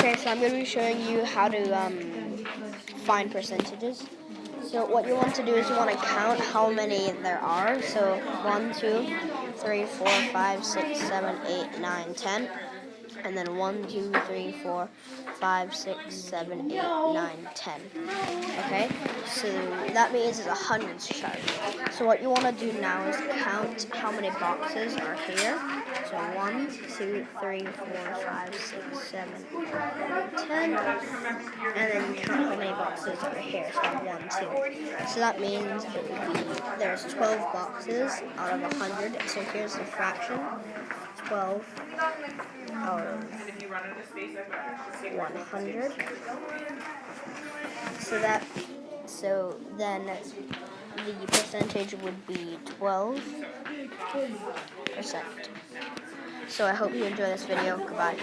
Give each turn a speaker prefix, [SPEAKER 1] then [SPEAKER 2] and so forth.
[SPEAKER 1] Okay, so I'm going to be showing you how to find percentages. So what you want to do is you want to count how many there are. So 1, 2, 3, 4, 5, 6, 7, 8, 9, 10. And then 1, 2, 3, 4, 5, 6, 7, 8, 9, 10. Okay? So that means it's a hundreds chart. So what you want to do now is count how many boxes are here. So 1, 2, 3, 4, 5, 6, 7, 8, 9, 10. And then count how many boxes are here. So 1, 2. So that means it would be, there's 12 boxes out of 100. So here's the fraction. 12 out of 100. So then the percentage would be 12%. So I hope you enjoy this video. Goodbye.